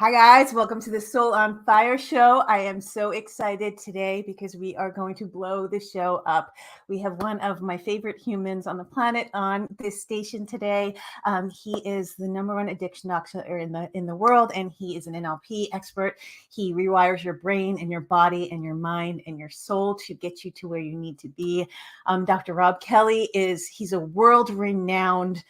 Hi guys, welcome to the Soul on Fire show. I am so excited today because we are going to blow the show up. We have one of my favorite humans on the planet on this station today. He is the #1 addiction doctor in the world, and he is an NLP expert. He rewires your brain and your body and your mind and your soul to get you to where you need to be. Dr. Robb Kelly he's a world-renowned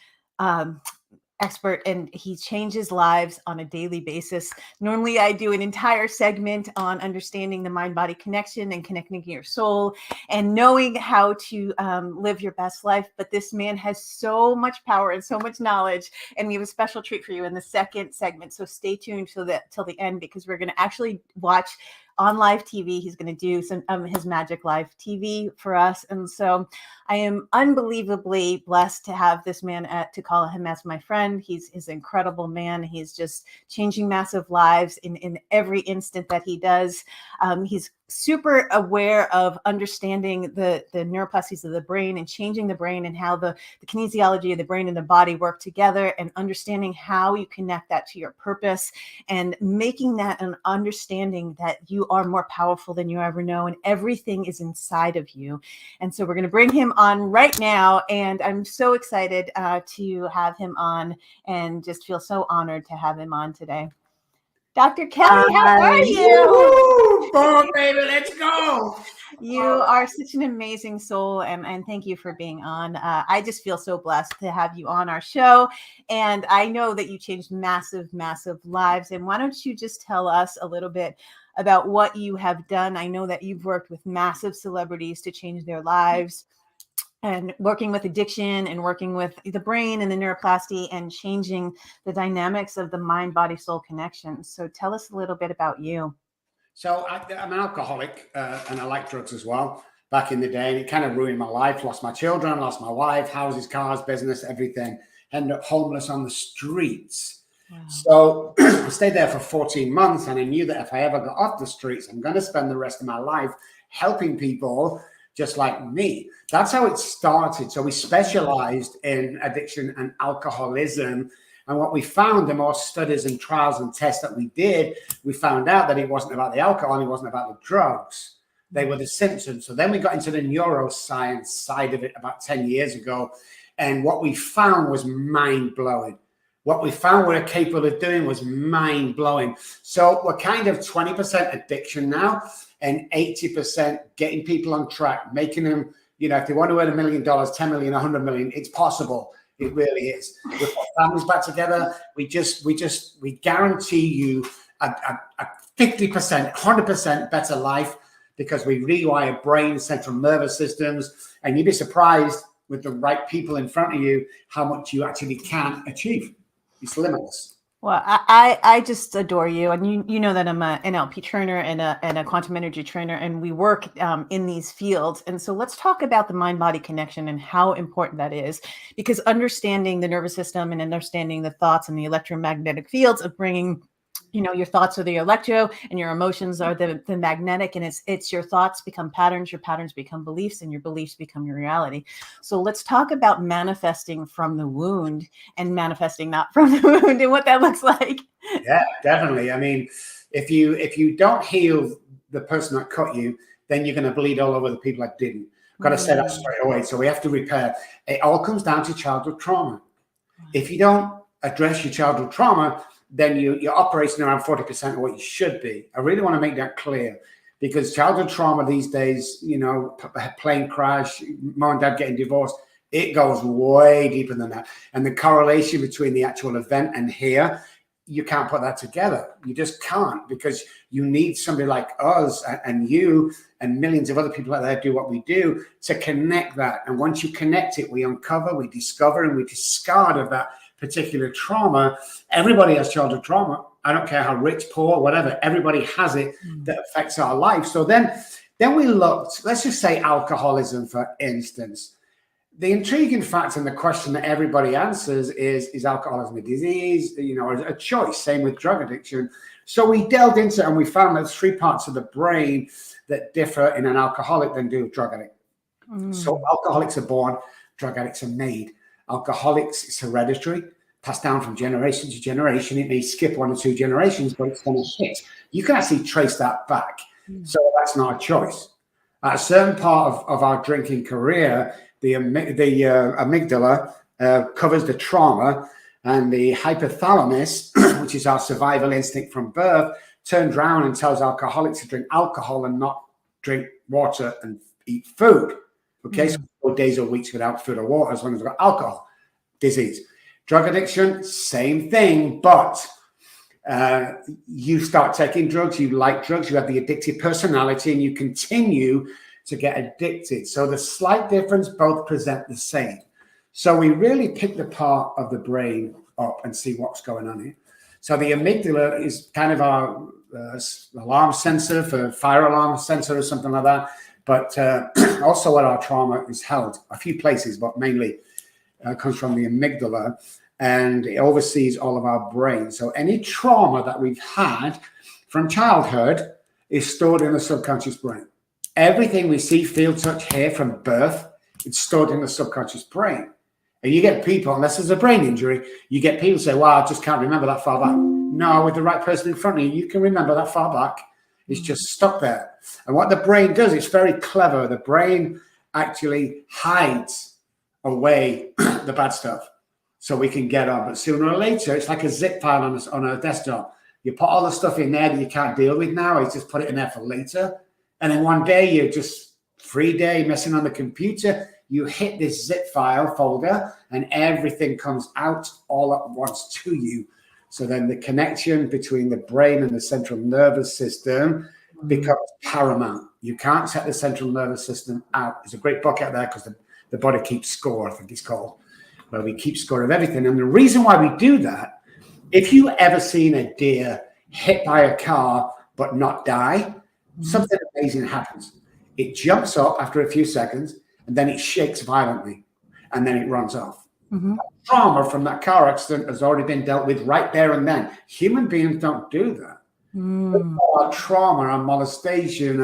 expert, and he changes lives on a daily basis. Normally I do an entire segment on understanding the mind-body connection and connecting to your soul and knowing how to live your best life. But this man has so much power and so much knowledge, and we have a special treat for you in the second segment. So stay tuned till the end, because we're going to actually watch on live TV. He's going to do some his Magic Live TV for us. And so I am unbelievably blessed to have this man to call him as my friend. He's an incredible man. He's just changing massive lives in every instant that he does. He's super aware of understanding the neuroplasticity of the brain and changing the brain, and how the kinesiology of the brain and the body work together, and understanding how you connect that to your purpose, and making that an understanding that you are more powerful than you ever know, and everything is inside of you. And so we're going to bring him on right now, and I'm so excited to have him on, and just feel so honored to have him on today. Dr. Kelly, how are you? Boom, baby, let's go. You are such an amazing soul, and thank you for being on. I just feel so blessed to have you on our show, and I know that you changed massive, massive lives. And why don't you just tell us a little bit about what you have done? I know that you've worked with massive celebrities to change their lives, and working with addiction, and working with the brain and the neuroplasty, and changing the dynamics of the mind, body, soul connection. So tell us a little bit about you. So I'm an alcoholic, and I like drugs as well back in the day. And it kind of ruined my life. Lost my children, lost my wife, houses, cars, business, everything. Ended up homeless on the streets. Wow. So I stayed there for 14 months. And I knew that if I ever got off the streets, I'm going to spend the rest of my life helping people just like me. That's how it started. So we specialized in addiction and alcoholism. And what we found, the more studies and trials and tests that we did, we found out that it wasn't about the alcohol, and it wasn't about the drugs. They were the symptoms. So then we got into the neuroscience side of it about 10 years ago. And what we found was mind-blowing. What we found we were capable of doing was mind-blowing. So we're kind of 20% addiction now, and 80% getting people on track, making them, if they want to earn $1 million, 10 million, 100 million, it's possible. It really is. We put families back together. We guarantee you a 50%, 100% better life, because we rewire brain, central nervous systems, and you'd be surprised with the right people in front of you how much you actually can achieve. It's limitless. Well, I just adore you, and you know that I'm an NLP trainer and a quantum energy trainer, and we work in these fields. And so let's talk about the mind-body connection and how important that is, because understanding the nervous system and understanding the thoughts and the electromagnetic fields of bringing, your thoughts are the electro, and your emotions are the magnetic, and it's your thoughts become patterns, your patterns become beliefs, and your beliefs become your reality. So let's talk about manifesting from the wound and manifesting not from the wound, and what that looks like. Yeah, definitely. I mean, if you don't heal the person that cut you, then you're going to bleed all over the people that didn't. I've got to say that straight away. So we have to repair. It all comes down to childhood trauma. If you don't address your childhood trauma, then you're operating around 40% of what you should be. I really want to make that clear, because childhood trauma these days, plane crash, mom and dad getting divorced, it goes way deeper than that. And the correlation between the actual event and here, you can't put that together. You just can't, because you need somebody like us and you and millions of other people out there do what we do to connect that. And once you connect it, we uncover, we discover, and we discard of that particular trauma. Everybody has childhood trauma. I don't care how rich, poor, whatever. Everybody has it that affects our life. So then we looked, let's just say alcoholism, for instance. The intriguing fact and the question that everybody answers is alcoholism a disease, a choice? Same with drug addiction. So we delved into it, and we found there's 3 parts of the brain that differ in an alcoholic than do a drug addict. So alcoholics are born, drug addicts are made. Alcoholics, it's hereditary. passed down from generation to generation. It may skip 1 or 2 generations, but it's going to hit. You can actually trace that back. So that's not a choice. At a certain part of our drinking career, the amygdala covers the trauma, and the hypothalamus, which is our survival instinct from birth, turns around and tells alcoholics to drink alcohol and not drink water and eat food. Okay, so 4 days or weeks without food or water as long as we've got alcohol. Disease. Drug addiction, same thing, but you start taking drugs, you like drugs, you have the addictive personality, and you continue to get addicted. So the slight difference, both present the same. So we really pick the part of the brain up and see what's going on here. So the amygdala is kind of our alarm sensor, for fire alarm sensor or something like that. But also where our trauma is held, a few places, but mainly comes from the amygdala, and it oversees all of our brain. So any trauma that we've had from childhood is stored in the subconscious brain. Everything we see, feel, touch, hear from birth, it's stored in the subconscious brain. And you get people, unless there's a brain injury, you get people say, wow, I just can't remember that far back. No, with the right person in front of you, you can remember that far back. It's just stuck there. And what the brain does, it's very clever. The brain actually hides away the bad stuff so we can get on. But sooner or later, it's like a zip file on a desktop. You put all the stuff in there that you can't deal with now. You just put it in there for later. And then one day, you're just free day messing on the computer. You hit this zip file folder and everything comes out all at once to you. So then the connection between the brain and the central nervous system becomes paramount. You can't set the central nervous system out. There's a great book out there because the body keeps score, I think it's called, where we keep score of everything. And the reason why we do that, if you ever seen a deer hit by a car but not die, something amazing happens. It jumps up after a few seconds, and then it shakes violently, and then it runs off. Trauma from that car accident has already been dealt with right there and then. Human beings don't do that. Our trauma, our molestation,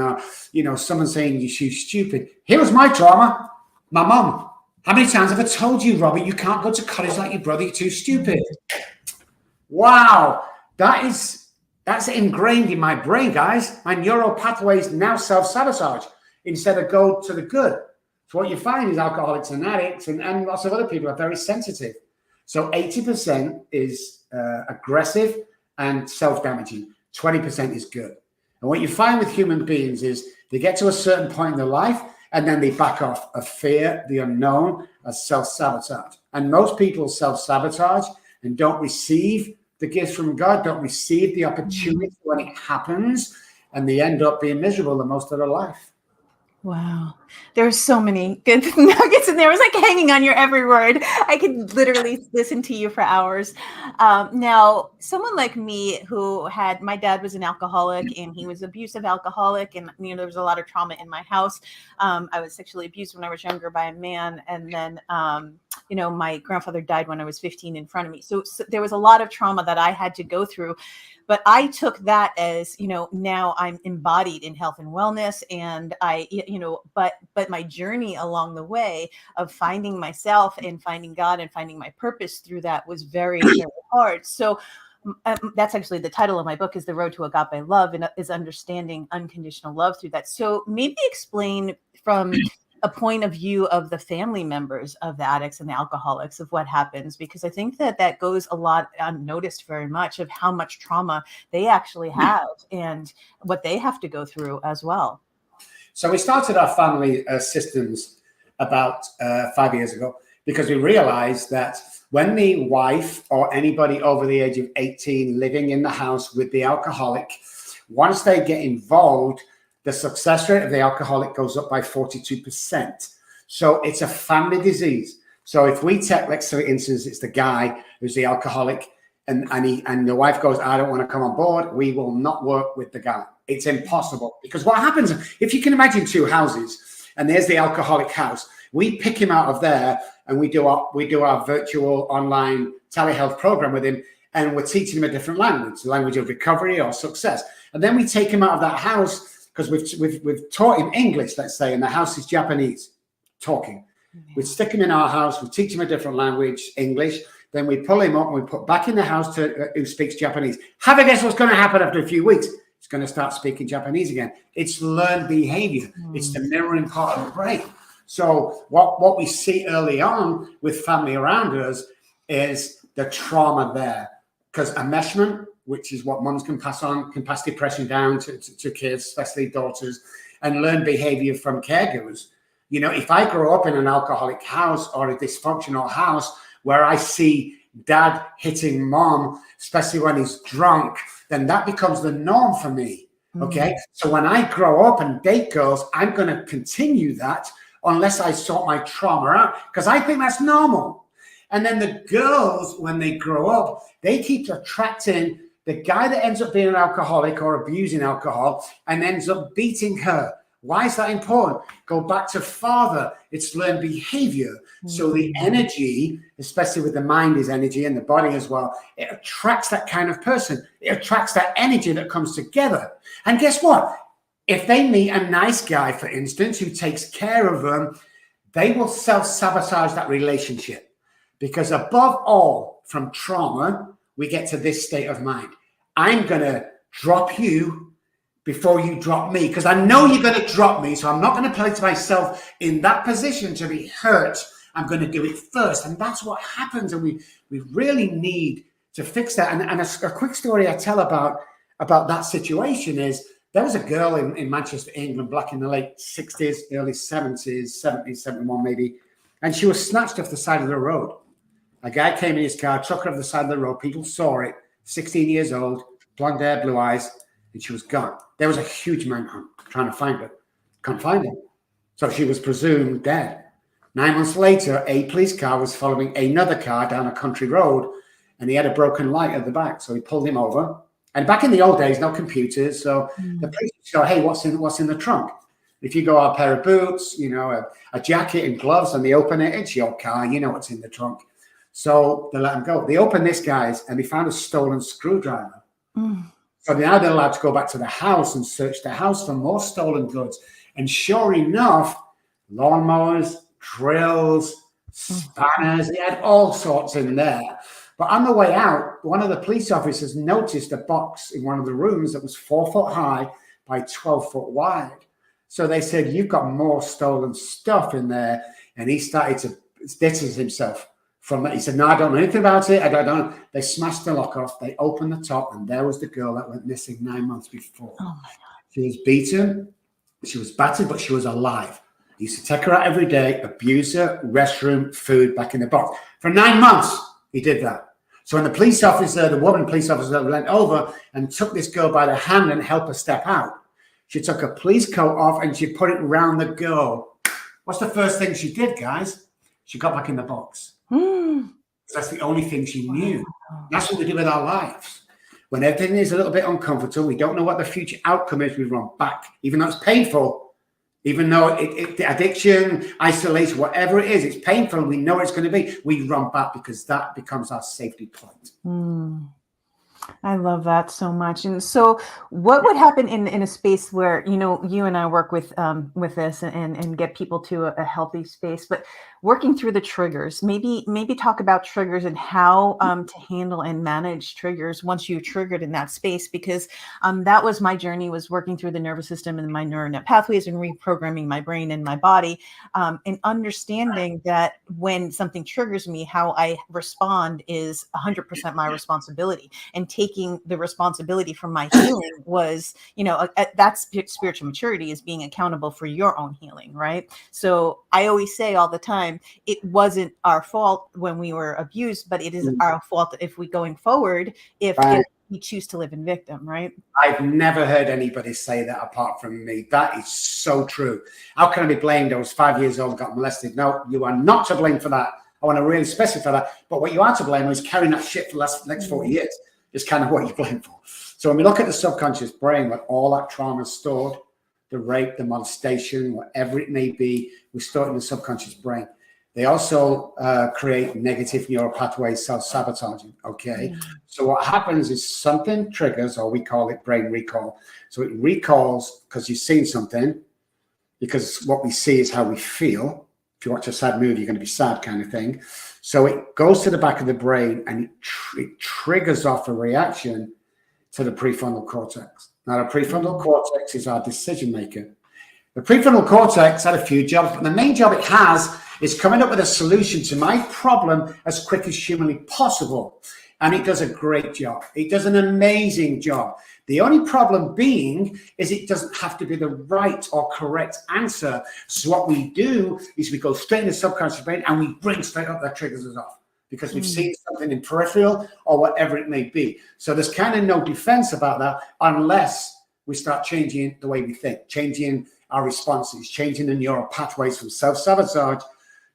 someone saying you're stupid. Here was my trauma. My mum. How many times have I told you, Robert, you can't go to college like your brother, you're too stupid. Wow. That's ingrained in my brain, guys. My neural pathways now self-sabotage instead of go to the good. So what you find is alcoholics and addicts and lots of other people are very sensitive. So 80% is aggressive and self-damaging. 20% is good. And what you find with human beings is they get to a certain point in their life and then they back off of fear, the unknown, as self-sabotage. And most people self-sabotage and don't receive the gifts from God, don't receive the opportunity when it happens, and they end up being miserable the most of their life. Wow. There's so many good nuggets in there. I was like hanging on your every word. I could literally listen to you for hours. Now, someone like me my dad was an alcoholic and he was abusive alcoholic. And, there was a lot of trauma in my house. I was sexually abused when I was younger by a man. And then, my grandfather died when I was 15 in front of me. So there was a lot of trauma that I had to go through. But I took that as, now I'm embodied in health and wellness. And but my journey along the way of finding myself and finding God and finding my purpose through that was very, very hard. So that's actually the title of my book is The Road to Agape Love, and is understanding unconditional love through that. So maybe explain from a point of view of the family members of the addicts and the alcoholics of what happens, because I think that goes a lot unnoticed very much of how much trauma they actually have and what they have to go through as well. So we started our family systems about 5 years ago because we realized that when the wife or anybody over the age of 18 living in the house with the alcoholic, once they get involved, the success rate of the alcoholic goes up by 42%. So it's a family disease. So if we take, let's say, for instance, it's the guy who's the alcoholic and the wife goes, I don't want to come on board, we will not work with the guy. It's impossible. Because what happens, if you can imagine 2 houses and there's the alcoholic house, we pick him out of there and we do our virtual online telehealth program with him, and we're teaching him a different language, the language of recovery or success. And then we take him out of that house because we've taught him English, let's say, and the house is Japanese talking. We stick him in our house, we teach him a different language, English. then we pull him up and we put back in the house to who speaks Japanese. Have a guess what's going to happen after a few weeks? He's going to start speaking Japanese again. It's learned behavior. It's the mirroring part of the brain. So what we see early on with family around us is the trauma there. Because enmeshment, which is what mums can pass on, can pass depression down to kids, especially daughters, and learn behavior from caregivers. You know, if I grow up in an alcoholic house or a dysfunctional house where I see dad hitting mom, especially when he's drunk, then that becomes the norm for me. Okay. So when I grow up and date girls, I'm going to continue that unless I sort my trauma out, because I think that's normal. And then the girls, when they grow up, they keep attracting the guy that ends up being an alcoholic or abusing alcohol and ends up beating her. Why is that important? Go back to father. It's learned behavior. So the energy, especially with the mind is energy and the body as well, it attracts that kind of person. It attracts that energy that comes together. And guess what? If they meet a nice guy, for instance, who takes care of them, they will self-sabotage that relationship. Because above all, from trauma, we get to this state of mind. I'm going to drop you before you drop me, because I know you're going to drop me, so I'm not going to place myself in that position to be hurt. I'm going to do it first. And that's what happens. And we really need to fix that. And a quick story I tell about that situation is there was a girl in Manchester, England, back in the late 60s, early 70s, 71 maybe, and she was snatched off the side of the road. A guy came in his car, took her off the side of the road. People saw it, 16 years old, blonde hair, blue eyes, and she was gone. There was a huge manhunt trying to find her. Can't find her. So she was presumed dead. 9 months later, a police car was following another car down a country road, and he had a broken light at the back. So he pulled him over. And back in the old days, no computers. So the police go, hey, what's in the trunk? If you go a pair of boots, you know, a jacket and gloves, and they open it, it's your car. You know what's in the trunk. So they let him go. They opened this guy's and they found a stolen screwdriver. So now they're allowed to go back to the house and search the house for more stolen goods. And sure enough, lawnmowers, drills, spanners, they had all sorts in there. But on the way out, one of the police officers noticed a box in one of the rooms that was 4 foot high by 12 foot wide. So they said, you've got more stolen stuff in there. And he started to distance himself from that. He said, no, I don't know anything about it. I don't know. They smashed the lock off. They opened the top, and there was the girl that went missing 9 months before. Oh my God. She was beaten. She was battered, but she was alive. He used to take her out every day, abuse her, restroom, food, back in the box. For 9 months, he did that. So when the police officer, the woman police officer, went over and took this girl by the hand and helped her step out, she took her police coat off and she put it around the girl. What's the first thing she did, guys? She got back in the box. That's the only thing she knew. That's what we do with our lives. When everything is a little bit uncomfortable, we don't know what the future outcome is, we run back. Even though it's painful, even though the addiction, isolation, whatever it is, it's painful and we know it's going to be, we run back because that becomes our safety point. I love that so much. And so what would happen in a space where, you know, you and I work with this and get people to a healthy space, but working through the triggers, maybe talk about triggers and how to handle and manage triggers once you're triggered in that space, because that was my journey, was working through the nervous system and my neural net pathways and reprogramming my brain and my body, and understanding that when something triggers me, how I respond is 100% my responsibility. And taking the responsibility for my healing was, you know, that's spiritual maturity, is being accountable for your own healing, right? So I always say all the time, it wasn't our fault when we were abused, but it is our fault if we going forward, if we choose to live in victim, right? I've never heard anybody say that apart from me. That is so true. How can I be blamed? I was 5 years old, got molested. No, you are not to blame for that. I want to really specify that. But what you are to blame is carrying that shit for the next 40 years. Is kind of what you're blamed for. So when we look at the subconscious brain, where all that trauma is stored, the rape, the molestation, whatever it may be, we store it in the subconscious brain. They also create negative neural pathways, self-sabotaging, okay? So what happens is something triggers, or we call it brain recall. So it recalls because you've seen something, because what we see is how we feel if you watch a sad movie, you're going to be sad kind of thing. So it goes to the back of the brain and it triggers off a reaction to the prefrontal cortex. Now, the prefrontal cortex is our decision maker. The prefrontal cortex had a few jobs, but the main job it has is coming up with a solution to my problem as quick as humanly possible. And it does a great job. It does an amazing job. The only problem being is it doesn't have to be the right or correct answer. So what we do is we go straight in the subconscious brain and we bring straight up that triggers us off because we've seen something in peripheral or whatever it may be. So there's kind of no defense about that unless we start changing the way we think, changing our responses, changing the neural pathways from self-sabotage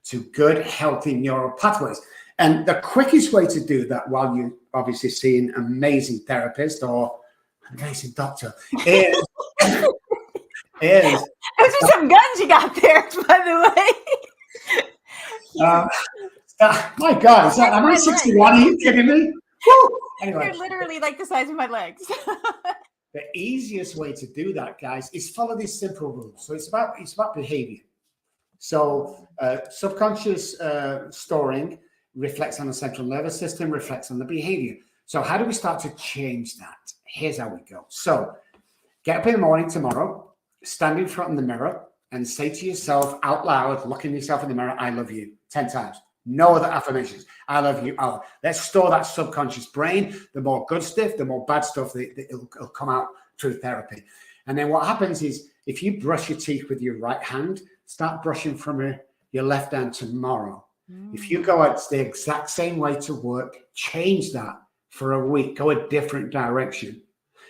to good, healthy neural pathways. And the quickest way to do that, while you're obviously seeing an amazing therapist or amazing doctor, is those are some guns you got there, by the way. My God, am I 61? Are you kidding me? Woo! Anyway, you're literally like the size of my legs. The easiest way to do that, guys, is follow these simple rules. So it's about behavior. So subconscious storing reflects on the central nervous system, reflects on the behavior. So how do we start to change that? Here's how we go. So get up in the morning tomorrow, stand in front of the mirror and say to yourself out loud, looking yourself in the mirror, I love you 10 times. No other affirmations. I love you. Oh, let's store that subconscious brain. The more good stuff, the more bad stuff, it'll come out through therapy. And then what happens is if you brush your teeth with your right hand, start brushing from your left hand tomorrow. If you go out the exact same way to work, change that for a week, go a different direction.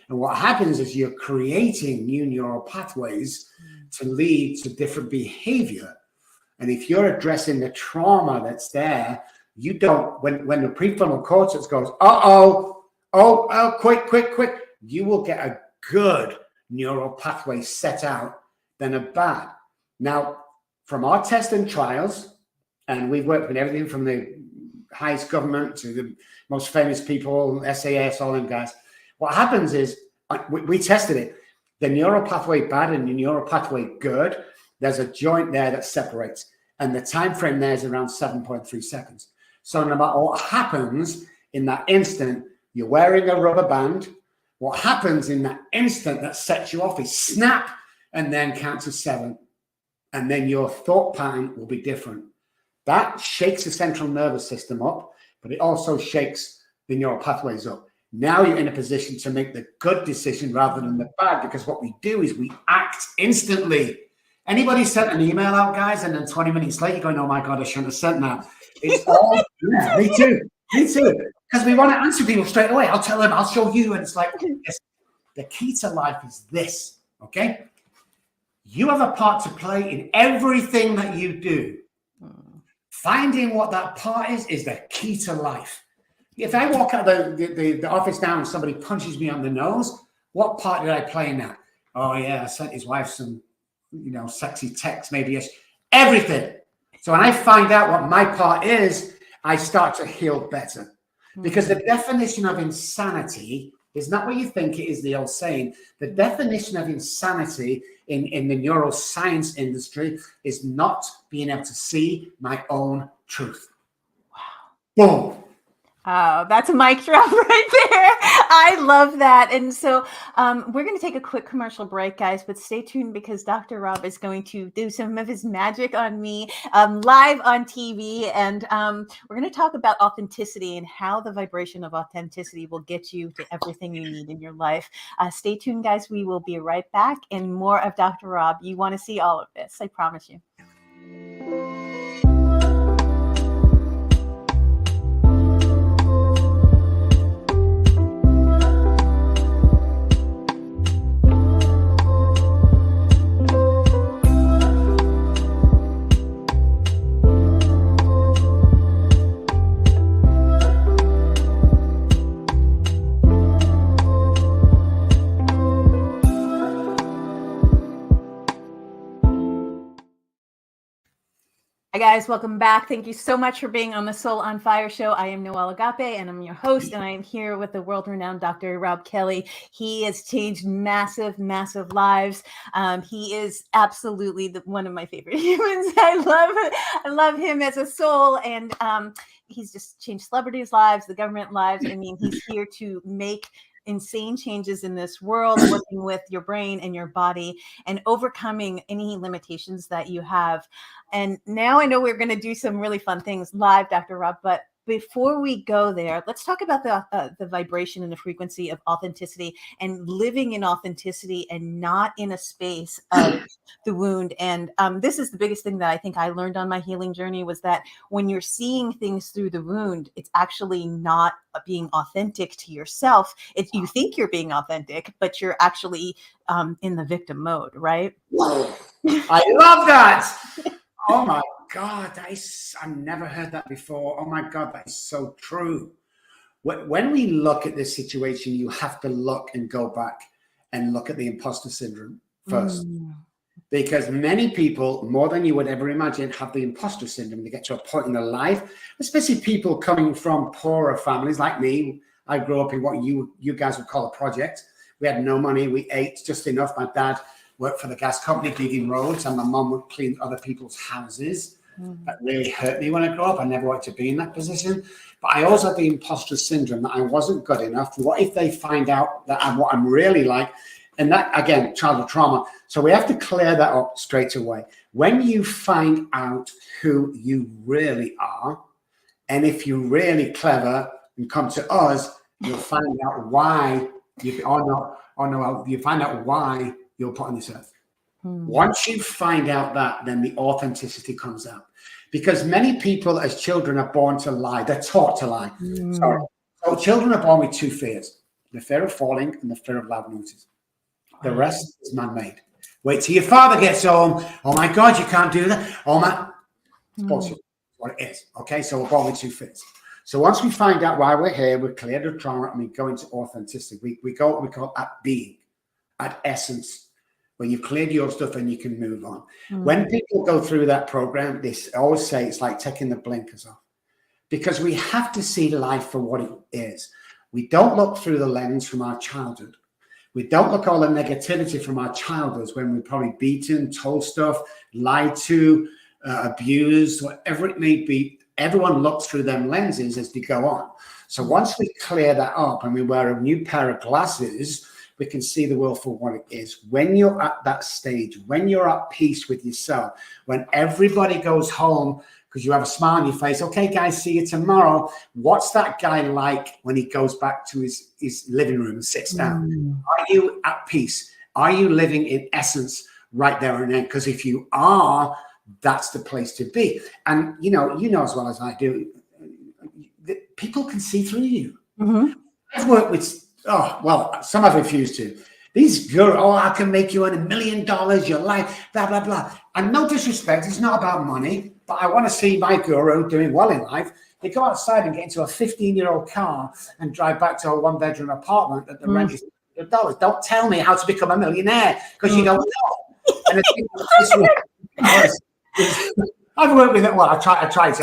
And what happens is you're creating new neural pathways to lead to different behavior. And if you're addressing the trauma that's there, you don't, when the prefrontal cortex goes, quick, you will get a good neural pathway set out than a bad. Now, from our tests and trials, and we've worked with everything from the highest government to the most famous people, SAS, all them guys. What happens is, we tested it. The neural pathway bad and the neural pathway good, there's a joint there that separates. And the time frame there is around 7.3 seconds. So no matter what happens in that instant, you're wearing a rubber band. What happens in that instant that sets you off is snap and then count to 7. And then your thought pattern will be different. That shakes the central nervous system up, but it also shakes the neural pathways up. Now you're in a position to make the good decision rather than the bad, because what we do is we act instantly. Anybody sent an email out, guys, and then 20 minutes later you're going, oh my God, I shouldn't have sent that. It's all, yeah, me too. Because we want to answer people straight away. I'll tell them, I'll show you. And it's like, yes, the key to life is this, okay? You have a part to play in everything that you do. Finding what that part is the key to life. If I walk out the office now and somebody punches me on the nose, what part did I play in that? Oh yeah, I sent his wife some, sexy text, maybe everything. So when I find out what my part is, I start to heal better. Because the definition of insanity is not what you think it is, the old saying. The definition of insanity in the neuroscience industry is not being able to see my own truth. Wow. Boom. Oh, that's a mic drop right there. I love that. And so we're going to take a quick commercial break, guys, but stay tuned because Dr. Robb is going to do some of his magic on me live on TV. And we're going to talk about authenticity and how the vibration of authenticity will get you to everything you need in your life. Stay tuned, guys. We will be right back and more of Dr. Robb. You want to see all of this, I promise you. guys, welcome back. Thank you so much for being on the Soul on Fire show. I am Noelle Agape, and I'm your host, and I am here with the world-renowned Dr. Robb Kelly. He has changed massive, massive lives. He is absolutely one of my favorite humans. I love him as a soul, and he's just changed celebrities' lives, the government lives. I mean, he's here to make insane changes in this world, working with your brain and your body and overcoming any limitations that you have. And now I know we're going to do some really fun things live, Dr. Robb, but before we go there, let's talk about the vibration and the frequency of authenticity and living in authenticity and not in a space of the wound. And this is the biggest thing that I think I learned on my healing journey was that when you're seeing things through the wound, it's actually not being authentic to yourself. You think you're being authentic, but you're actually in the victim mode, right? I love that. Oh my God, I've never heard that before. Oh my God, that is so true. When we look at this situation, you have to look and go back and look at the imposter syndrome first. Because many people, more than you would ever imagine, have the imposter syndrome. They get to a point in their life, especially people coming from poorer families like me. I grew up in what you guys would call a project. We had no money. We ate just enough. My dad worked for the gas company, digging roads, and my mum would clean other people's houses. That really hurt me when I grew up. I never wanted to be in that position. But I also had the imposter syndrome that I wasn't good enough. What if they find out that I'm what I'm really like? And that, again, childhood trauma. So we have to clear that up straight away. When you find out who you really are, and if you're really clever and come to us, you'll find out why you find out why you're put on this earth. Once you find out that, then the authenticity comes out. Because many people as children are born to lie. They're taught to lie. So children are born with two fears: the fear of falling and the fear of loud noises. The rest is man-made. Wait till your father gets home. Oh my God, you can't do that. Oh my, it's bullshit. What it is. Okay, so we're born with two fears. So once we find out why we're here, we clear the trauma and we go into authenticity. We go what we call at being, at essence. When you've cleared your stuff and you can move on. When people go through that program, they always say it's like taking the blinkers off, because we have to see life for what it is. We don't look through the lens from our childhood. We don't look at all the negativity from our childhood when we're probably beaten, told stuff, lied to, abused, whatever it may be. Everyone looks through them lenses as they go on. So once we clear that up and we wear a new pair of glasses, we can see the world for what it is. When you're at that stage, when you're at peace with yourself, when everybody goes home because you have a smile on your face, okay, guys, see you tomorrow. What's that guy like when he goes back to his living room and sits down? Are you at peace? Are you living in essence right there and then? Because if you are, that's the place to be. And you know as well as I do, people can see through you. I've worked with, some I've refused to. These girls, I can make you $1 million, your life, blah, blah, blah. And no disrespect, it's not about money, but I want to see my guru doing well in life. They go outside and get into a 15-year-old car and drive back to a one-bedroom apartment that the rent is $100. Don't tell me how to become a millionaire, because you don't know. And I've worked with it. Well, I tried to.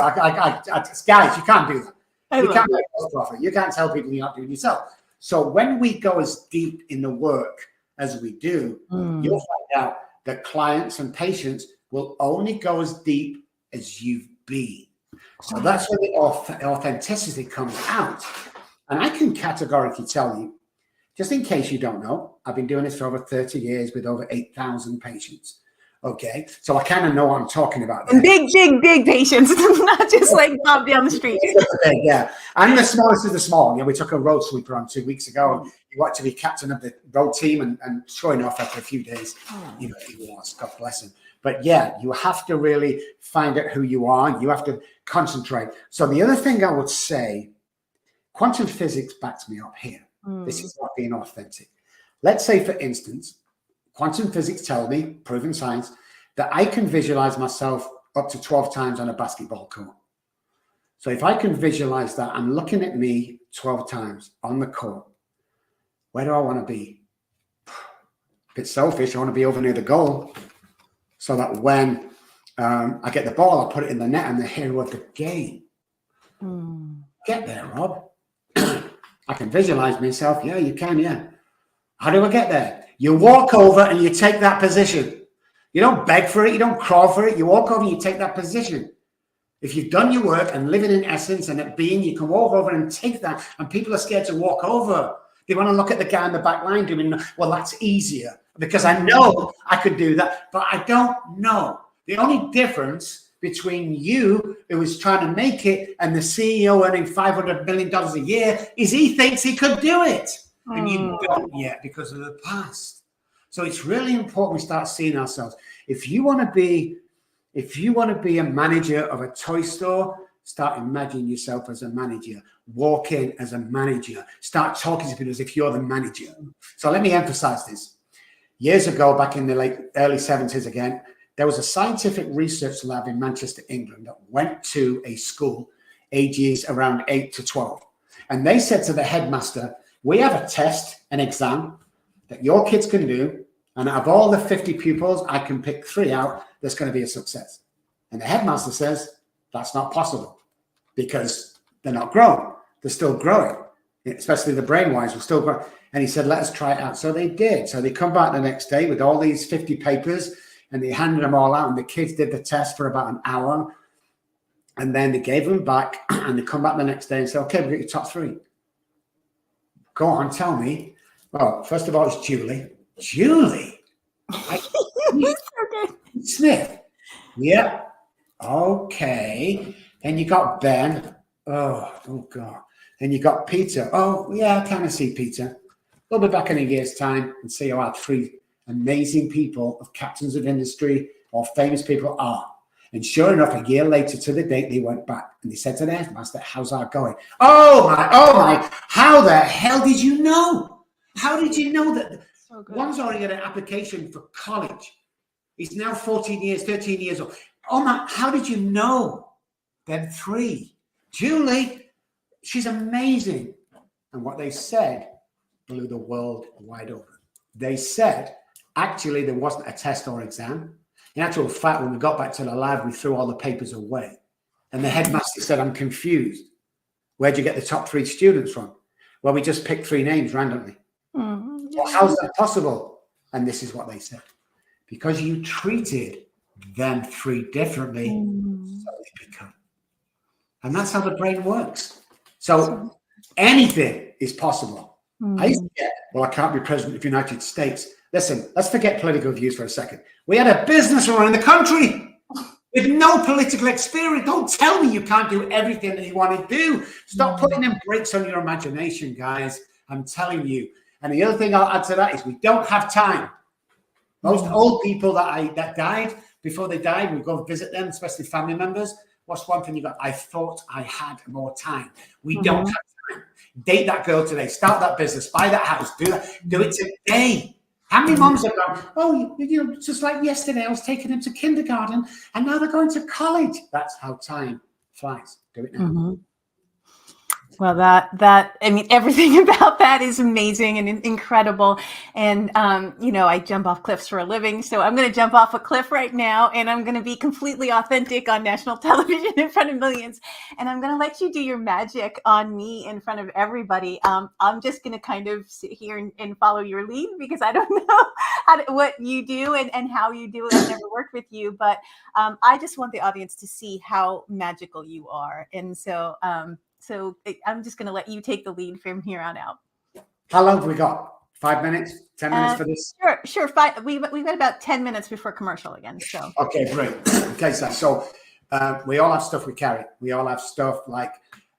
Guys, you can't do that. You can't make a profit. You can't tell people you're not doing yourself. So when we go as deep in the work as we do, you'll find out that clients and patients will only go as deep as you've been. So that's where the authenticity comes out. And I can categorically tell you, just in case you don't know, I've been doing this for over 30 years with over 8,000 patients. Okay, so I kind of know what I'm talking about. And big patients, not just like Bob down the street. Yeah, and the smallest of the small. We took a road sweeper on 2 weeks ago. He wanted to be captain of the road team, and sure enough, after a few days, he was. God bless him. But yeah, you have to really find out who you are. You have to concentrate. So the other thing I would say, quantum physics backs me up here. This is not being authentic. Let's say, for instance, quantum physics tells me, proven science, that I can visualize myself up to 12 times on a basketball court. So if I can visualize that, I'm looking at me 12 times on the court. Where do I want to be? A bit selfish. I want to be over near the goal, so that when I get the ball, I put it in the net, I'm the hero of the game. Get there, Rob. I can visualize myself. Yeah, you can, yeah. How do I get there? You walk over and you take that position. You don't beg for it, you don't crawl for it. You walk over and you take that position. If you've done your work and living in essence and at being, you can walk over and take that. And people are scared to walk over. They want to look at the guy in the back line doing, well, that's easier because I know I could do that, but I don't know. The only difference between you, who is trying to make it, and the CEO earning $500 million a year is he thinks he could do it. And you don't yet because of the past. So it's really important we start seeing ourselves. If you want to be a manager of a toy store, start imagining yourself as a manager. Walk in as a manager. Start talking to people as if you're the manager. So let me emphasize this. Years ago, back in the early 70s again, there was a scientific research lab in Manchester, England, that went to a school ages around 8 to 12. And they said to the headmaster, we have a test, an exam that your kids can do. And out of all the 50 pupils, I can pick 3 out that's going to be a success. And the headmaster says, that's not possible because they're not grown. They're still growing, especially the brain-wise, we're still growing. And he said, let us try it out. So they did. So they come back the next day with all these 50 papers and they handed them all out. And the kids did the test for about an hour. And then they gave them back and they come back the next day and say, okay, we've got your top 3. Go on, tell me. Well, first of all, it's Julie. Julie? Smith. Yeah. Okay. Then you got Ben. Oh God. Then you got Peter. Oh, yeah, I kind of see Peter. We'll be back in a year's time and see how our 3 amazing people of captains of industry or famous people are. And sure enough, a year later to the date, they went back and they said to the headmaster, how's that going? Oh my, how the hell did you know? How did you know that? So one's already got an application for college. He's now 13 years old. Oh my, how did you know? Them 3. Julie, she's amazing. And what they said blew the world wide open. They said, actually, there wasn't a test or exam. In actual fact, when we got back to the lab, we threw all the papers away. And the headmaster said, I'm confused. Where'd you get the top 3 students from? Well, we just picked 3 names randomly. Well, how's that possible? And this is what they said. Because you treated them 3 differently, so they become. And that's how the brain works. So anything is possible. I used to get, well, I can't be president of the United States. Listen, let's forget political views for a second. We had a businessman in the country with no political experience. Don't tell me you can't do everything that you want to do. Stop putting them brakes on your imagination, guys. I'm telling you. And the other thing I'll add to that is we don't have time. Most old people that died, before they died, we go visit them, especially family members. What's one thing you got? I thought I had more time. We don't have time. Date that girl today. Start that business. Buy that house. Do it today. How many moms have gone, oh, you know, just like yesterday, I was taking them to kindergarten and now they're going to college. That's how time flies. Do it now. Well, that I mean, everything about that is amazing and incredible. And, you know, I jump off cliffs for a living. So I'm going to jump off a cliff right now and I'm going to be completely authentic on national television in front of millions. And I'm going to let you do your magic on me in front of everybody. I'm just going to kind of sit here and follow your lead because I don't know what you do and how you do it. I've never worked with you, but I just want the audience to see how magical you are. And so, so I'm just going to let you take the lead from here on out. How long have we got? 5 minutes? 10 minutes for this? Sure. We've got about 10 minutes before commercial again. So okay, great. Okay, so we all have stuff we carry. We all have stuff like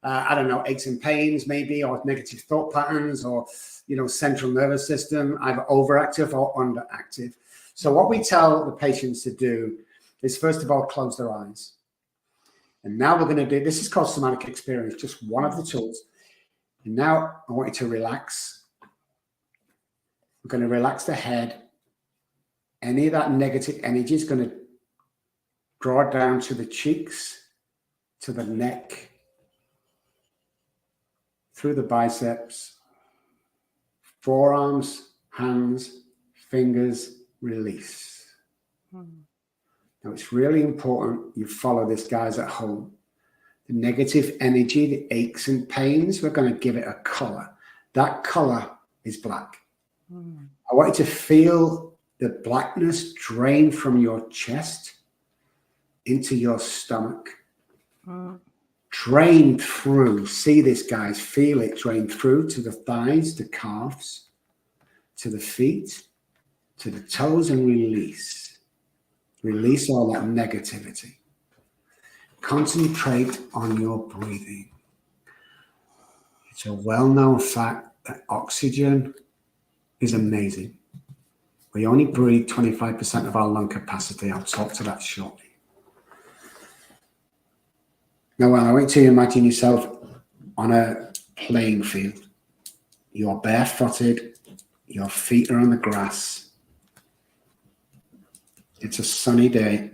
I don't know, aches and pains maybe, or negative thought patterns, or you know, central nervous system, either overactive or underactive. So what we tell the patients to do is first of all close their eyes. And now we're going to do, this is called somatic experience, just one of the tools. And now I want you to relax. We're going to relax the head. Any of that negative energy is going to draw down to the cheeks, to the neck, through the biceps, forearms, hands, fingers, release. Now, it's really important you follow this, guys, at home. The negative energy, the aches and pains, we're going to give it a color. That color is black. I want you to feel the blackness drain from your chest into your stomach. Drain through. See this, guys. Feel it drain through to the thighs, the calves, to the feet, to the toes, and release. Release all that negativity. Concentrate on your breathing. It's a well-known fact that oxygen is amazing. We only breathe 25% of our lung capacity. I'll talk to that shortly. Now, I want you to imagine yourself on a playing field. You're barefooted. Your feet are on the grass. It's a sunny day,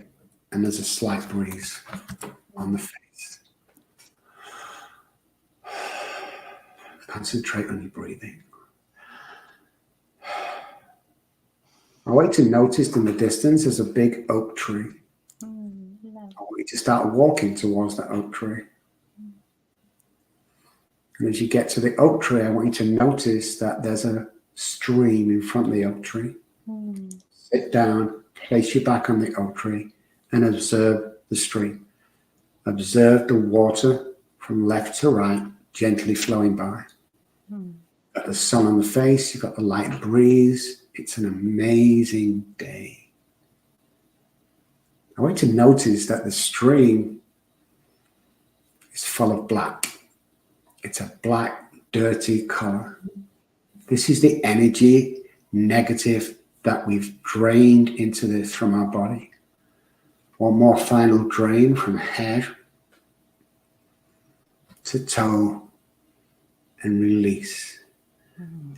and there's a slight breeze on the face. Concentrate on your breathing. I want you to notice in the distance there's a big oak tree. I want you to start walking towards that oak tree. And as you get to the oak tree, I want you to notice that there's a stream in front of the oak tree. Sit down, place your back on the oak tree, and observe the stream. Observe the water from left to right, gently flowing by. Got the sun on the face, you've got the light breeze. It's an amazing day. I want you to notice that the stream is full of black. It's a black, dirty color. This is the energy, negative, that we've drained into this from our body. One more final drain from head to toe and release.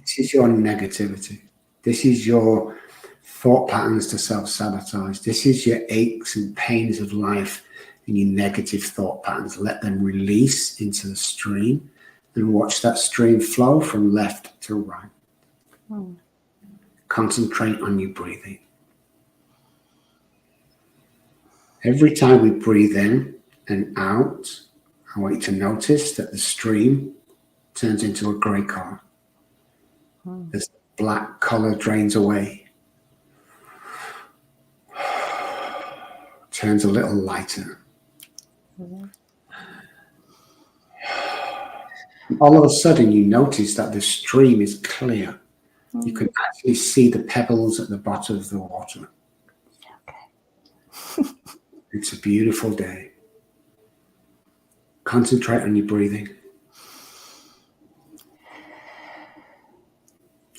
This is your negativity. This is your thought patterns to self-sabotage. This is your aches and pains of life and your negative thought patterns. Let them release into the stream and watch that stream flow from left to right. Concentrate on your breathing. Every time we breathe in and out, I want you to notice that the stream turns into a grey color. As the black color drains away, turns a little lighter. All of a sudden, you notice that the stream is clear. You can actually see the pebbles at the bottom of the water. It's a beautiful day. Concentrate on your breathing.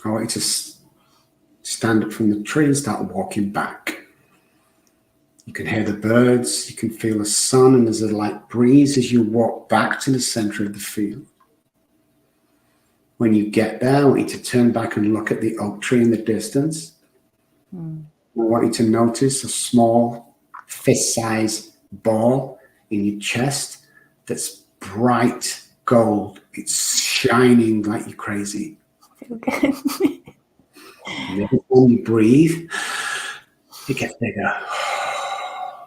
I want you to stand up from the tree and start walking back. You can hear the birds, you can feel the sun, and there's a light breeze as you walk back to the center of the field. When you get there, I want you to turn back and look at the oak tree in the distance. I want you to notice a small fist-sized ball in your chest that's bright gold. It's shining like you're crazy. Okay. And every time you breathe, it gets bigger.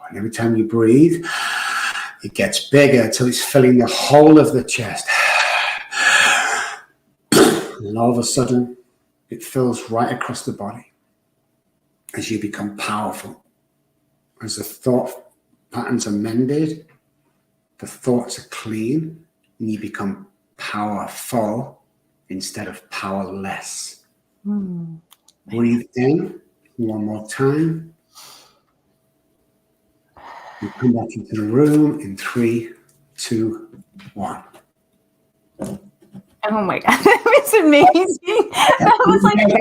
And every time you breathe, it gets bigger till it's filling the whole of the chest. And all of a sudden, it fills right across the body as you become powerful. As the thought patterns are mended, the thoughts are clean, and you become powerful instead of powerless. Breathe in one more time. You come back into the room in 3, 2, 1. Oh my God, that was amazing. That was like an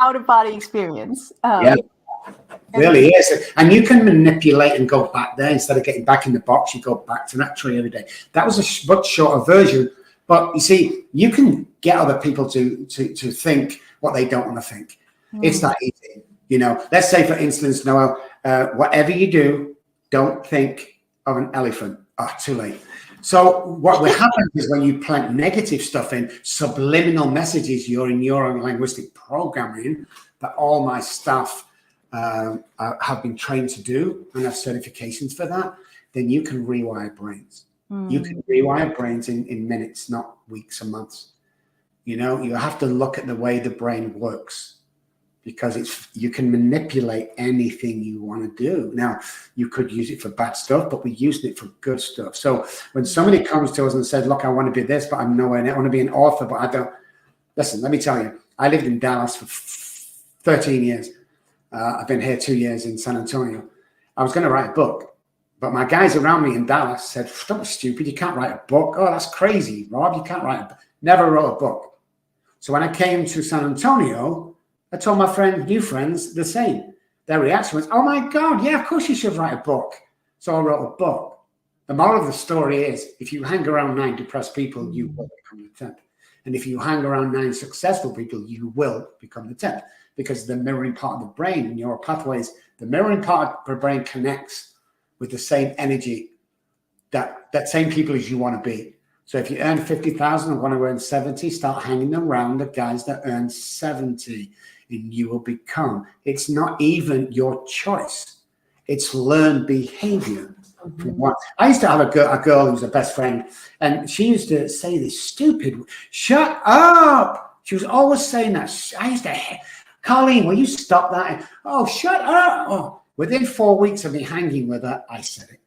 out-of-body experience. Yeah, really is. And you can manipulate and go back there. Instead of getting back in the box, you go back to that tree every day. That was a much shorter version. But you see, you can get other people to think what they don't want to think. It's that easy. You know, let's say, for instance, Noelle, whatever you do, don't think of an elephant. Too late. So what will happen is when you plant negative stuff in, subliminal messages, you're in neurolinguistic programming, that all my staff have been trained to do and have certifications for that, then you can rewire brains. You can rewire brains in minutes, not weeks or months. You know, you have to look at the way the brain works, because you can manipulate anything you want to do. Now, you could use it for bad stuff, but we're using it for good stuff. So when somebody comes to us and said, look, I want to be this, but I'm nowhere near, I want to be an author, but I don't. Listen, let me tell you, I lived in Dallas for 13 years. I've been here 2 years in San Antonio. I was going to write a book, but my guys around me in Dallas said, don't be stupid, you can't write a book. Oh, that's crazy, Rob, you can't write a book. Never wrote a book. So when I came to San Antonio, I told my new friends the same. Their reaction was, oh my God, yeah, of course you should write a book. So I wrote a book. The moral of the story is, if you hang around 9 depressed people, you will become the 10th. And if you hang around 9 successful people, you will become the 10th, because the mirroring part of the brain and neural pathways, the mirroring part of the brain connects with the same energy that same people as you want to be. So if you earn 50,000 and want to earn 70, start hanging around the guys that earn 70, and you will become. It's not even your choice. It's learned behavior. I used to have a girl who was a best friend, and she used to say this stupid, shut up. She was always saying that. I used to, Colleen, will you stop that? Oh, shut up. Oh. Within 4 weeks of me hanging with her, I said it.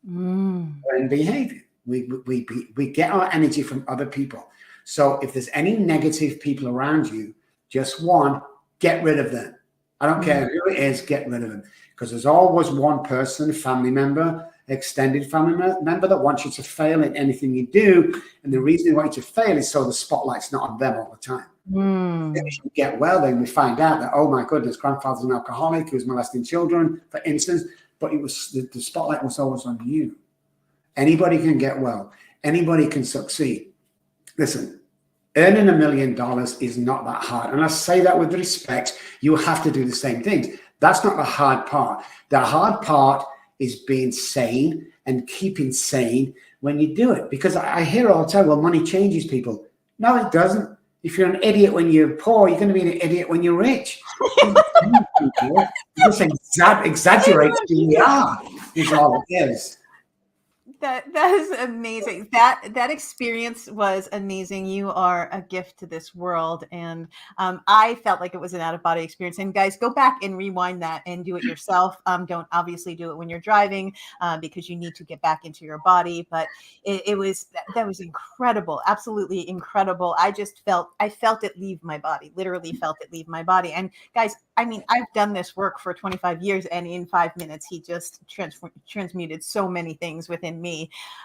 Learned behavior. We get our energy from other people. So if there's any negative people around you, just get rid of them. I don't care who it is, get rid of them. Because there's always one person, family member, extended family member, that wants you to fail in anything you do. And the reason they want you to fail is so the spotlight's not on them all the time. If you get well, then we find out that, oh my goodness, grandfather's an alcoholic who was molesting children, for instance, but it was the spotlight was always on you. Anybody can get well. Anybody can succeed. Listen, earning $1 million is not that hard. And I say that with respect. You have to do the same things. That's not the hard part. The hard part is being sane and keeping sane when you do it. Because I hear all the time, well, money changes people. No, it doesn't. If you're an idiot when you're poor, you're going to be an idiot when you're rich. It just exaggerates who we are, is all it is. That is amazing. That experience was amazing. You are a gift to this world, and I felt like it was an out-of-body experience. And guys, go back and rewind that and do it yourself. Don't obviously do it when you're driving because you need to get back into your body. But that was incredible, absolutely incredible. I felt it leave my body. Literally felt it leave my body. And guys, I mean, I've done this work for 25 years, and in 5 minutes, he just transmuted so many things within me.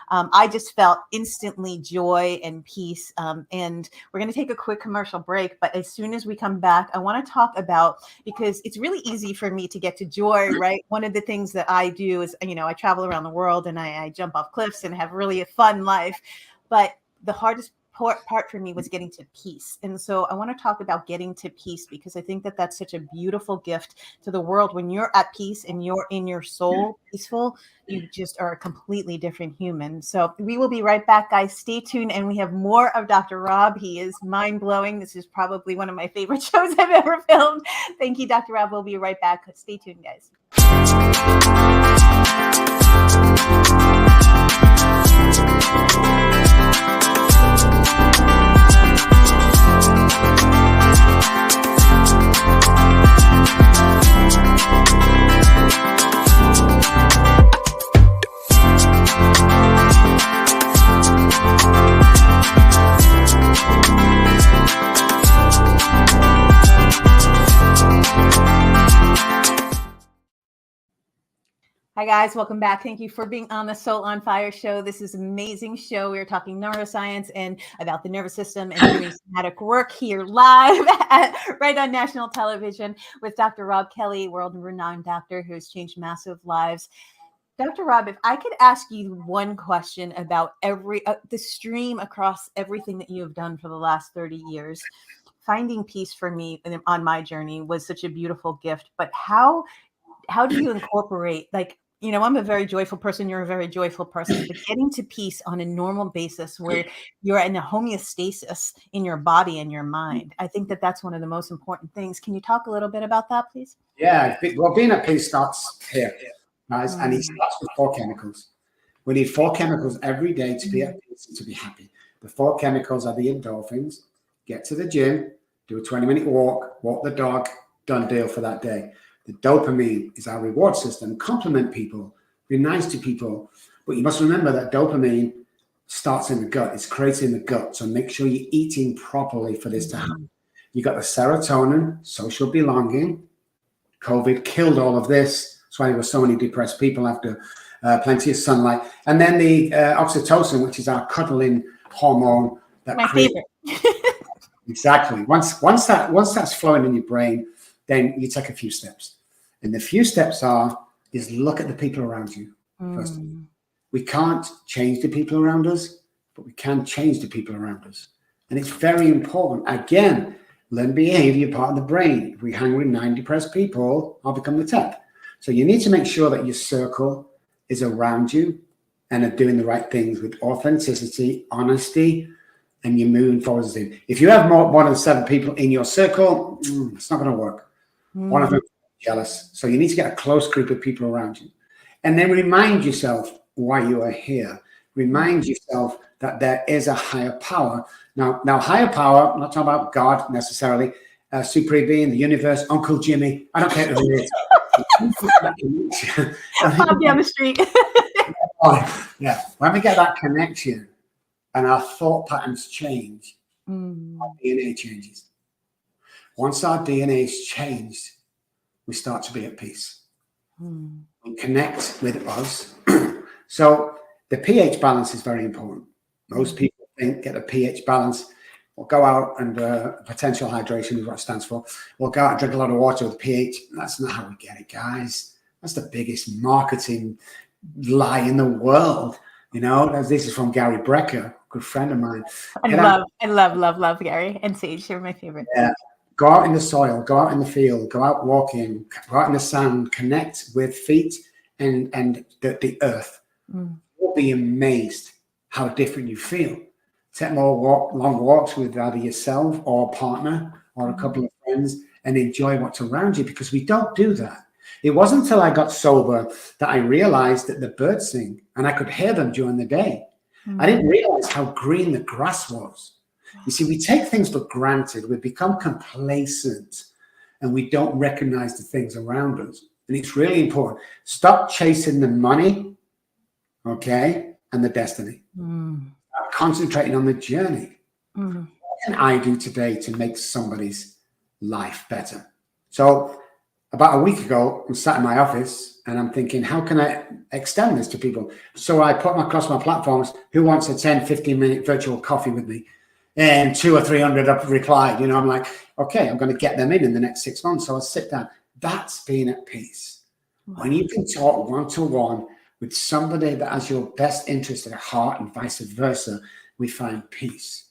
I just felt instantly joy and peace. And we're going to take a quick commercial break. But as soon as we come back, I want to talk about, because it's really easy for me to get to joy, right? One of the things that I do is, I travel around the world and I jump off cliffs and have really a fun life. But the hardest part for me was getting to peace. And so I want to talk about getting to peace, because I think that that's such a beautiful gift to the world. When you're at peace and you're in your soul peaceful, you just are a completely different human. So we will be right back, guys. Stay tuned. And we have more of Dr. Robb. He is mind-blowing. This is probably one of my favorite shows I've ever filmed. Thank you, Dr. Robb. We'll be right back. Stay tuned, guys. Hi, guys. Welcome back. Thank you for being on the Soul on Fire show. This is an amazing show. We're talking neuroscience and about the nervous system and doing somatic work here live right on national television with Dr. Robb Kelly, world-renowned doctor who's changed massive lives. Dr. Robb, if I could ask you one question about the stream across everything that you have done for the last 30 years, finding peace for me on my journey was such a beautiful gift. But how do you incorporate, like, you know, I'm a very joyful person. You're a very joyful person. But getting to peace on a normal basis where you're in a homeostasis in your body and your mind, I think that that's one of the most important things. Can you talk a little bit about that, please? Yeah, well, being at peace starts here, guys, and it starts with 4 chemicals. We need 4 chemicals every day to be at peace and to be happy. The 4 chemicals are the endorphins. Get to the gym, do a 20-minute walk the dog, done deal for that day. The dopamine is our reward system. Compliment people, be nice to people. But you must remember that dopamine starts in the gut. It's created in the gut. So make sure you're eating properly for this to happen. You got the serotonin, social belonging. COVID killed all of this. That's why there were so many depressed people after plenty of sunlight. And then the oxytocin, which is our cuddling hormone. My favorite. Exactly. Once that's flowing in your brain, then you take a few steps. And the few steps is look at the people around you first. We can't change the people around us, but we can change the people around us. And it's very important. Again, learn behavior, part of the brain. If we hang with 9 depressed people, I'll become the 10th. So you need to make sure that your circle is around you and are doing the right things with authenticity, honesty, and you're moving forward. If you have more than 7 people in your circle, it's not going to work. One of them is jealous. So you need to get a close group of people around you. And then remind yourself why you are here. Remind yourself that there is a higher power. Now higher power, I'm not talking about God necessarily, supreme being, the universe, Uncle Jimmy. I don't care who it is. Pop down the street. Yeah. When we get that connection and our thought patterns change, our DNA changes. Once our DNA is changed, we start to be at peace. We connect with us. So the pH balance is very important. Most people get a pH balance. We'll go out and potential hydration is what it stands for. We'll go out and drink a lot of water with pH. That's not how we get it, guys. That's the biggest marketing lie in the world. You know, this is from Gary Brecker, a good friend of mine. I love Gary and Sage. They're my favorite. Yeah. Go out in the soil, go out in the field, go out walking, go out in the sand, connect with feet and the earth. You'll be amazed how different you feel. Take more long walks with either yourself or a partner or a couple of friends and enjoy what's around you, because we don't do that. It wasn't until I got sober that I realized that the birds sing and I could hear them during the day. I didn't realize how green the grass was. You see, we take things for granted. We become complacent and we don't recognize the things around us. And it's really important. Stop chasing the money, okay, and the destiny. Stop concentrating on the journey. What can I do today to make somebody's life better? So about a week ago, I'm sat in my office and I'm thinking, how can I extend this to people? So I put across my platforms, who wants a 10, 15-minute virtual coffee with me? And 200 or 300 have replied. You know, I'm like, okay, I'm going to get them in the next 6 months. So I'll sit down. That's being at peace. When you can talk one-to-one with somebody that has your best interest at heart and vice versa, we find peace.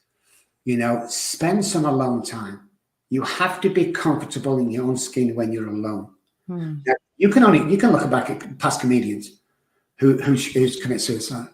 You know, spend some alone time. You have to be comfortable in your own skin when you're alone. Now, you can look back at past comedians who commit suicide.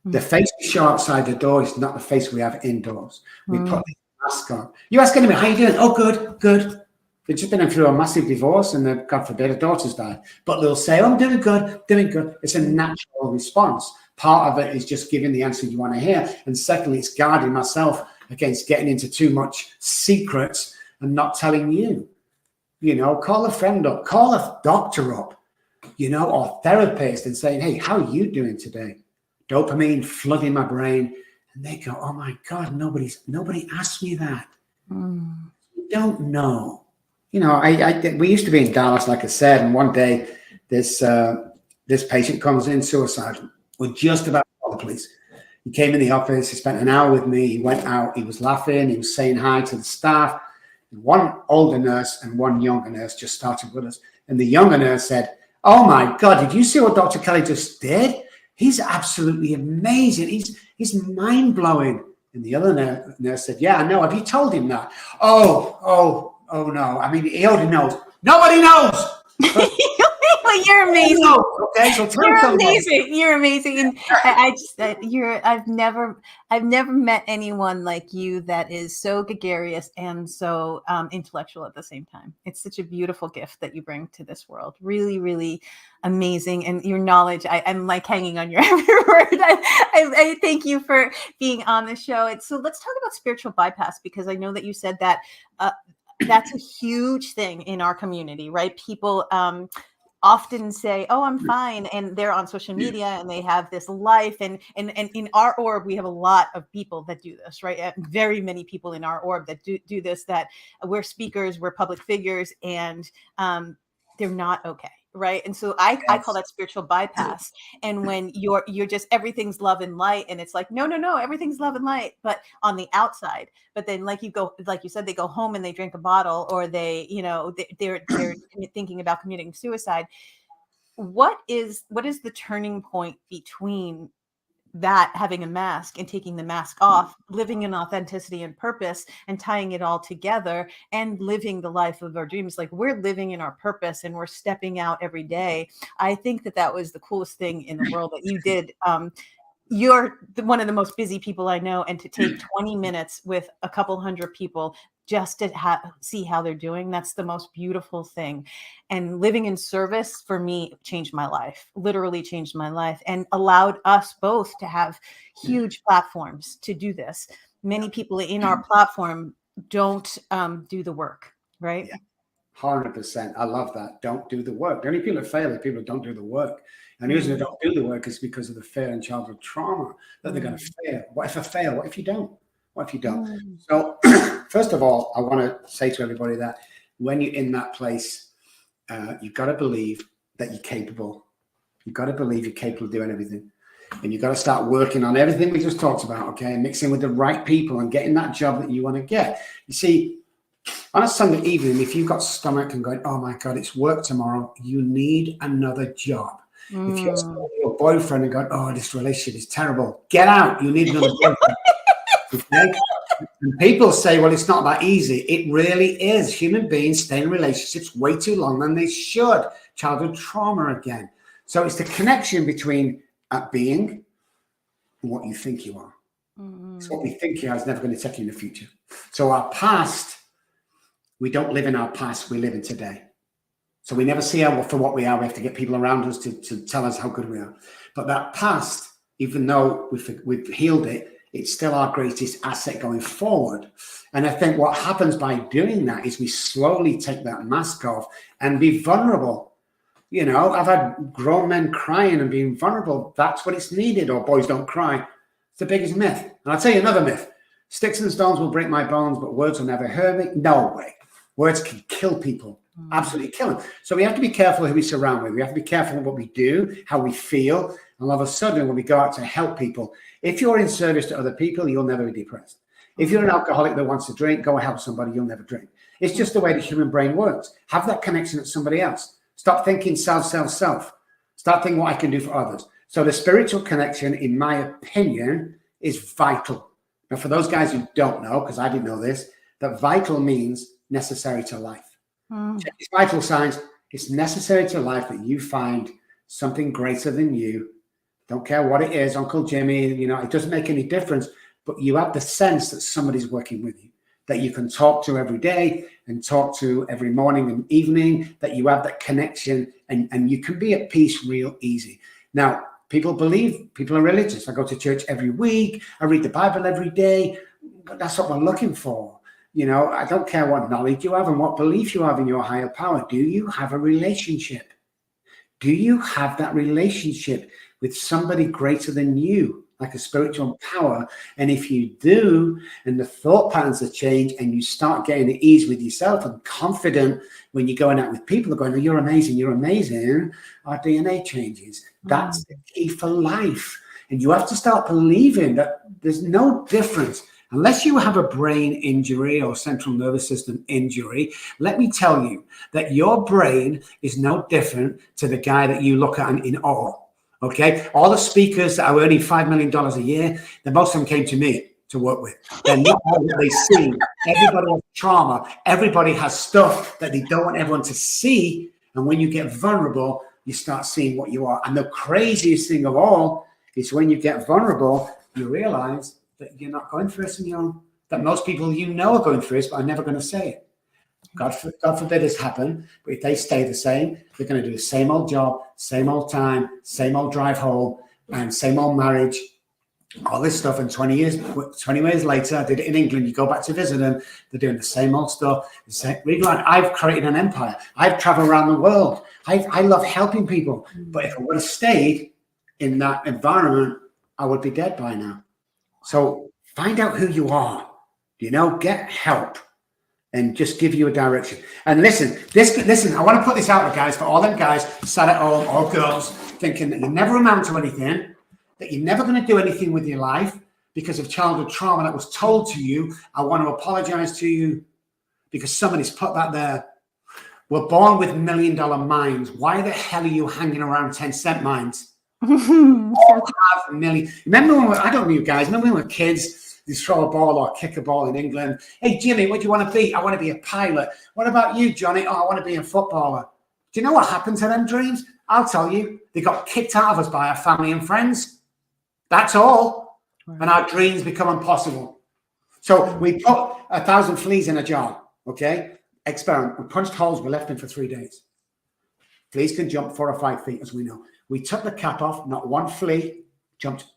The face we show outside the door is not the face we have indoors. We put the mask on. You ask anybody, how you doing? Oh, good. They've just been through a massive divorce and God forbid, a daughter's died. But they'll say, oh, I'm doing good. It's a natural response. Part of it is just giving the answer you want to hear. And secondly, it's guarding myself against getting into too much secrets and not telling you. You know, call a friend up, call a doctor up, you know, or therapist and saying, hey, how are you doing today? Dopamine flooding my brain, and they go, "Oh my God, nobody asked me that." You don't know, you know. We used to be in Dallas, like I said, and one day this patient comes in suicidal. We're just about to call the police. He came in the office. He spent an hour with me. He went out. He was laughing. He was saying hi to the staff. One older nurse and one younger nurse just started with us, and the younger nurse said, "Oh my God, did you see what Dr. Kelly just did? He's absolutely amazing. He's mind-blowing." And the other nurse said, "Yeah, I know. Have you told him that?" Oh no. I mean, he already knows. Nobody knows. But you're amazing. Okay, so tell You're somebody. amazing. You're amazing, and I just I've never met anyone like you that is so gregarious and so intellectual at the same time. It's such a beautiful gift that you bring to this world. Really, really amazing, and your knowledge. I'm like hanging on your every word. I thank you for being on the show. So let's talk about spiritual bypass, because I know that you said that that's a huge thing in our community, right? People often say, "Oh, I'm fine," and they're on social media and they have this life. And in our orb, we have a lot of people that do this, right? Very many people in our orb that do this. That we're speakers, we're public figures, and they're not okay, right? And so I call that spiritual bypass. And when you're just everything's love and light, and it's like no, everything's love and light, but on the outside. But then, like you said, they go home and they drink a bottle, or they, they're thinking about committing suicide. What is the turning point between that, having a mask and taking the mask off, living in authenticity and purpose, and tying it all together, and living the life of our dreams? Like, we're living in our purpose and we're stepping out every day. I think that was the coolest thing in the world that you did. You're one of the most busy people I know, and to take 20 minutes with a couple hundred people just to see how they're doing, that's the most beautiful thing. And living in service for me changed my life, literally changed my life, and allowed us both to have huge platforms to do this. Many people in our platform don't do the work, right? Yeah. 100%. I love that. Don't do the work. The only people that fail are people that don't do the work. And usually they don't do the work is because of the fear and childhood trauma that they're going to fail. What if I fail? What if you don't? What if you don't? So first of all, I want to say to everybody that when you're in that place, you've got to believe that you're capable. You've got to believe you're capable of doing everything. And you've got to start working on everything we just talked about, okay? Mixing with the right people and getting that job that you want to get. You see, on a Sunday evening, if you've got stomach and going, oh my God, it's work tomorrow, you need another job. If you're your boyfriend and going, oh, this relationship is terrible, get out. You need another boyfriend. Okay? And people say, well, it's not that easy. It really is. Human beings stay in relationships way too long than they should. Childhood trauma again. So it's the connection between being and what you think you are. It's what we think you are is never going to take you in the future. So our past, we don't live in our past, we live in today. So we never see for what we are. We have to get people around us to tell us how good we are. But that past, even though we've healed it, it's still our greatest asset going forward. And I think what happens by doing that is we slowly take that mask off and be vulnerable. You know, I've had grown men crying and being vulnerable. That's what it's needed. Or boys don't cry. It's the biggest myth. And I'll tell you another myth. Sticks and stones will break my bones, but words will never hurt me. No way. Words can kill people. Absolutely kill them. So we have to be careful who we surround with. We have to be careful with what we do, how we feel. And all of a sudden, when we go out to help people, if you're in service to other people, you'll never be depressed. If you're an alcoholic that wants to drink, go help somebody, you'll never drink. It's just the way the human brain works. Have that connection with somebody else. Stop thinking self. Start thinking what I can do for others. So the spiritual connection, in my opinion, is vital. Now, for those guys who don't know, because I didn't know this, that vital means necessary to life. Check these vital signs. It's necessary to life that you find something greater than you. Don't care what it is, Uncle Jimmy, it doesn't make any difference, but you have the sense that somebody's working with you, that you can talk to every day and talk to every morning and evening, that you have that connection and you can be at peace real easy. Now, people are religious. I go to church every week. I read the Bible every day. But that's what we're looking for. I don't care what knowledge you have and what belief you have in your higher power. Do you have a relationship? Do you have that relationship with somebody greater than you, like a spiritual power? And if you do, and the thought patterns have changed and you start getting at ease with yourself and confident when you're going out with people, are going, oh, you're amazing, our DNA changes. That's the key for life. And you have to start believing that there's no difference. Unless you have a brain injury or central nervous system injury, let me tell you that your brain is no different to the guy that you look at in awe. Okay? All the speakers that are earning $5 million a year, most of them came to me to work with. They're not all that they see. Everybody has trauma. Everybody has stuff that they don't want everyone to see. And when you get vulnerable, you start seeing what you are. And the craziest thing of all is when you get vulnerable, you realize that you're not going through it on your own, that most people you know are going through it, but are never going to say it. God forbid this happen, but if they stay the same, they're going to do the same old job, same old time, same old drive home, and same old marriage, all this stuff. And 20 years later, I did it in England. You go back to visit them, they're doing the same old stuff. I've created an empire. I've traveled around the world. I love helping people. But if I would have stayed in that environment, I would be dead by now. So find out who you are, get help. And just give you a direction. And listen, I want to put this out there, guys, for all them guys sat at home, or girls, thinking that you never amount to anything, that you're never going to do anything with your life because of childhood trauma that was told to you. I want to apologize to you because somebody's put that there. We're born with $1 million minds. Why the hell are you hanging around 10-cent minds? All have million. Remember when I don't know you guys, remember when we were kids? You throw a ball or kick a ball in England. Hey, Jimmy, what do you want to be? I want to be a pilot. What about you, Johnny? Oh, I want to be a footballer. Do you know what happened to them dreams? I'll tell you. They got kicked out of us by our family and friends. That's all. And our dreams become impossible. So we put 1,000 fleas in a jar, okay? Experiment. We punched holes. We left them for 3 days. Fleas can jump 4 or 5 feet, as we know. We took the cap off. Not one flea jumped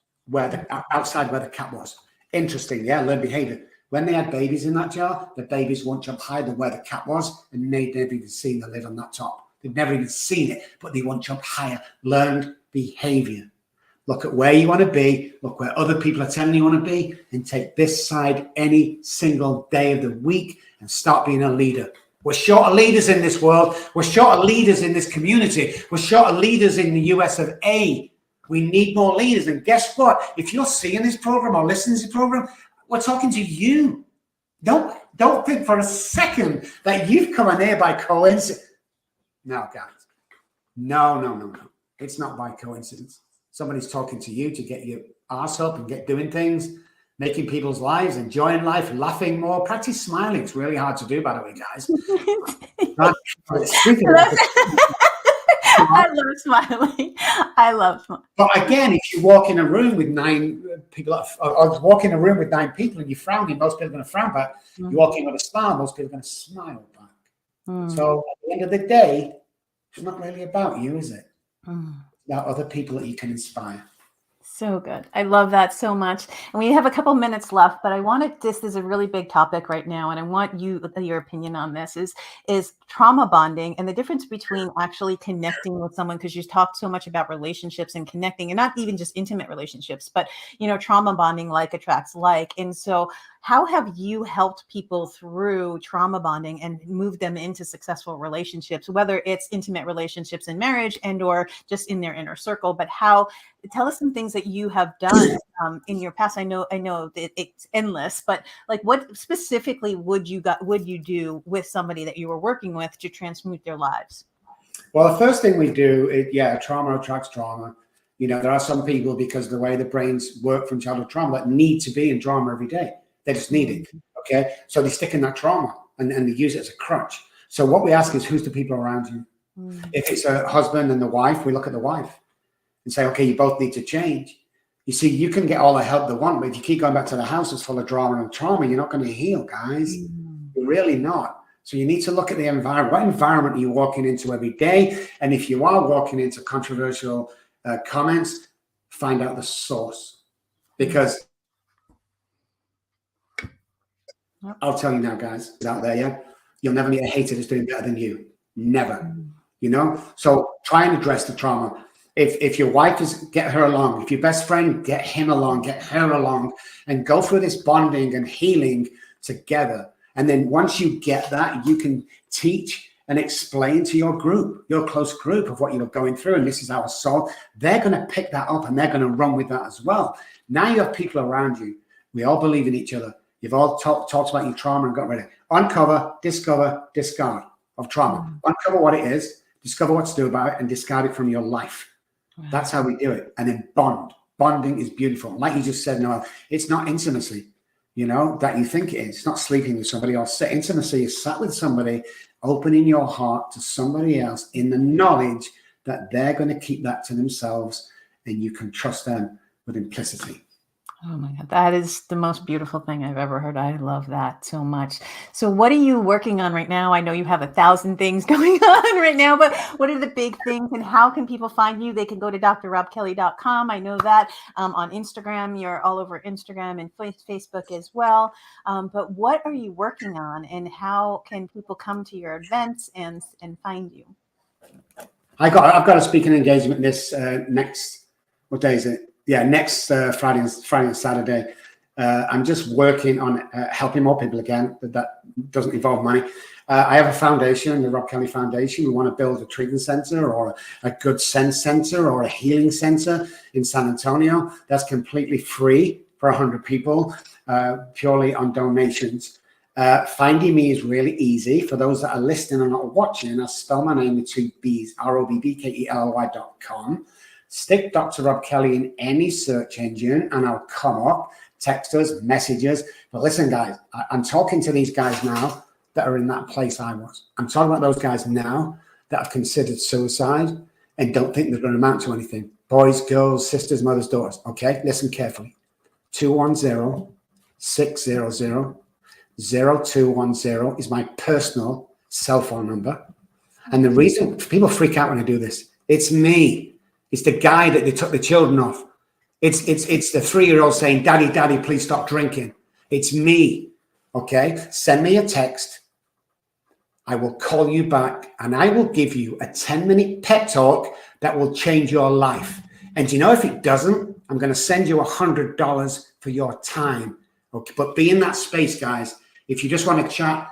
outside where the cap was. Interesting, yeah, learn behavior. When they had babies in that jar, the babies won't jump higher than where the cap was, and they'd never even seen the lid on that top. They've never even seen it, but they won't jump higher. Learned behavior. Look at where you want to be, look where other people are telling you want to be, and take this side any single day of the week and start being a leader. We're short of leaders in this world. We're short of leaders in this community. We're short of leaders in the US of A. We need more leaders. And guess what? If you're seeing this program or listening to this program, we're talking to you. Don't think for a second that you've come in here by coincidence. No, guys. No. It's not by coincidence. Somebody's talking to you to get your ass up and get doing things, making people's lives, enjoying life, laughing more. Practice smiling. It's really hard to do, by the way, guys. I love smiling. I love smiling. But again, if you walk in a room with 9 people, or walk in a room with 9 people and you're frowning, most people are going to frown back. You walk in with a smile, most people are going to smile back. So at the end of the day, it's not really about you, is it? It's about other people that you can inspire. So good. I love that so much. And we have a couple minutes left, but I wanted, this is a really big topic right now, and I want your opinion on this is trauma bonding and the difference between actually connecting with someone, because you talked so much about relationships and connecting, and not even just intimate relationships, but trauma bonding, like attracts like. And so how have you helped people through trauma bonding and moved them into successful relationships, whether it's intimate relationships in marriage and or just in their inner circle? But tell us some things that you have done in your past. I know that it's endless, but like what specifically would you do with somebody that you were working with to transmute their lives? Well, the first thing we do is, trauma attracts trauma. There are some people, because the way the brains work from childhood trauma, that need to be in drama every day. They just need it. Okay. So they stick in that trauma and they use it as a crutch. So what we ask is, who's the people around you? If it's a husband and the wife, we look at the wife and say, okay, you both need to change. You see, you can get all the help they want, but if you keep going back to the house that's full of drama and trauma, you're not going to heal, guys. You're really not. So you need to look at the environment. What environment are you walking into every day? And if you are walking into controversial comments, find out the source. Because I'll tell you now, guys, out there, you'll never meet a hater that's doing better than you. Never. So try and address the trauma. If your wife get her along. If your best friend, get him along, get her along, and go through this bonding and healing together. And then once you get that, you can teach and explain to your group, your close group, of what you're going through. And this is our soul. They're going to pick that up and they're going to run with that as well. Now you have people around you. We all believe in each other. You've all talked about your trauma and got rid of it. Uncover, discover, discard of trauma. Uncover what it is, discover what to do about it, and discard it from your life. Wow. That's how we do it. And then bond. Bonding is beautiful. Like you just said, Noelle, it's not intimacy, that you think it is. It's not sleeping with somebody else. Intimacy is sat with somebody, opening your heart to somebody else in the knowledge that they're going to keep that to themselves, and you can trust them with implicity. Oh my God, that is the most beautiful thing I've ever heard. I love that so much. So what are you working on right now? I know you have 1,000 things going on right now, but what are the big things, and how can people find you? They can go to drrobbkelly.com. I know that on Instagram, you're all over Instagram and Facebook as well. But what are you working on, and how can people come to your events and find you? I've got a speaking engagement this next, what day is it? Yeah, next Friday and Saturday. I'm just working on helping more people again. That doesn't involve money. I have a foundation, the Robb Kelly Foundation. We want to build a treatment center or a good sense center or a healing center in San Antonio. That's completely free for 100 people, purely on donations. Finding me is really easy. For those that are listening and not watching, I spell my name with 2 B's, ROBBKELLY.com. Stick Dr. Robb Kelly in any search engine and I'll come up. Text us, messages. But listen, guys, I'm talking to these guys now that are in that place I was. I'm talking about those guys now that have considered suicide and don't think they're going to amount to anything. Boys, girls, sisters, mothers, daughters. Okay, listen carefully. 210-600-0210 is my personal cell phone number. And the reason people freak out when I do this, it's me. It's the guy that they took the children off. It's the 3-year-old saying, Daddy, Daddy, please stop drinking. It's me. Okay. Send me a text. I will call you back and I will give you a 10-minute pep talk that will change your life. And you know, if it doesn't, I'm going to send you $100 for your time. Okay. But be in that space, guys. If you just want to chat,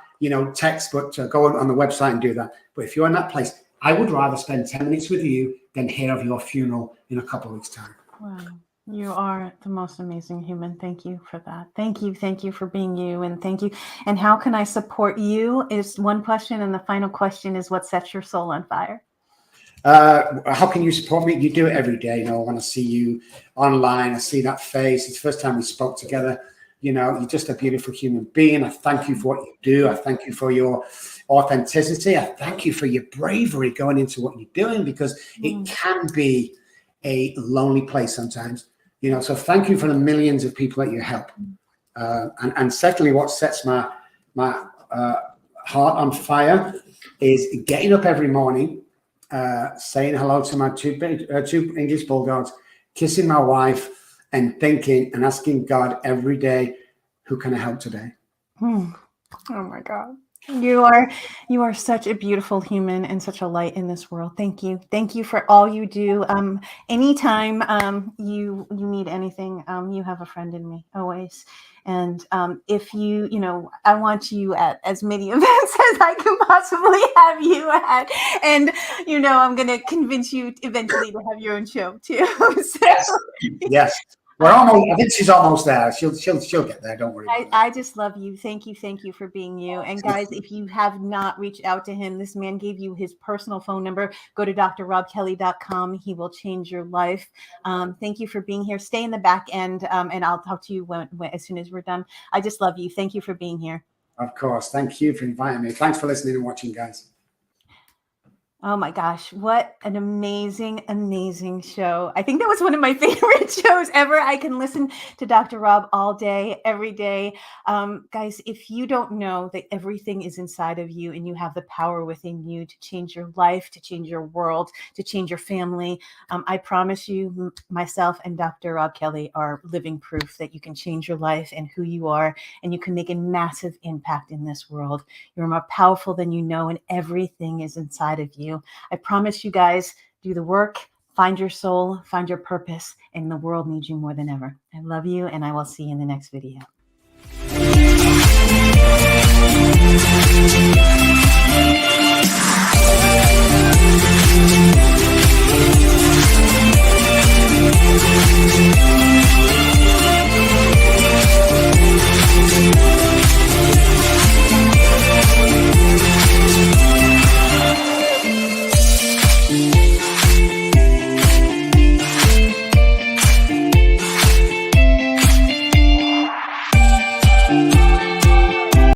text, but go on the website and do that. But if you're in that place, I would rather spend 10 minutes with you than hear of your funeral in a couple of weeks' time. Wow. You are the most amazing human. Thank you for that. Thank you. Thank you for being you. And thank you. And how can I support you is one question. And the final question is, what sets your soul on fire? How can you support me? You do it every day. I want to see you online. I see that face. It's the first time we spoke together. You're just a beautiful human being. I thank you for what you do. I thank you for your authenticity. I thank you for your bravery going into what you're doing, because it can be a lonely place sometimes. So thank you for the millions of people that you help. And secondly, what sets my heart on fire is getting up every morning, saying hello to my two English bulldogs, kissing my wife, and thinking and asking God every day, who can I help today? Oh my God. You are such a beautiful human and such a light in this world. Thank you. Thank you for all you do. Anytime you need anything, you have a friend in me always. And if I want you at as many events as I can possibly have you at. And, I'm going to convince you eventually to have your own show too. So, yes. We're almost. I think she's almost there. She'll get there. Don't worry. I just love you. Thank you for being you. And guys, if you have not reached out to him, this man gave you his personal phone number. Go to drrobbkelly.com. He will change your life. Thank you for being here. Stay in the back end, and I'll talk to you as soon as we're done. I just love you. Thank you for being here. Of course. Thank you for inviting me. Thanks for listening and watching, guys. Oh my gosh, what an amazing, amazing show. I think that was one of my favorite shows ever. I can listen to Dr. Robb all day, every day. Guys, if you don't know that everything is inside of you and you have the power within you to change your life, to change your world, to change your family, I promise you, myself and Dr. Robb Kelly are living proof that you can change your life and who you are, and you can make a massive impact in this world. You're more powerful than you know, and everything is inside of you. I promise you guys, do the work, find your soul, find your purpose, and the world needs you more than ever. I love you, and I will see you in the next video.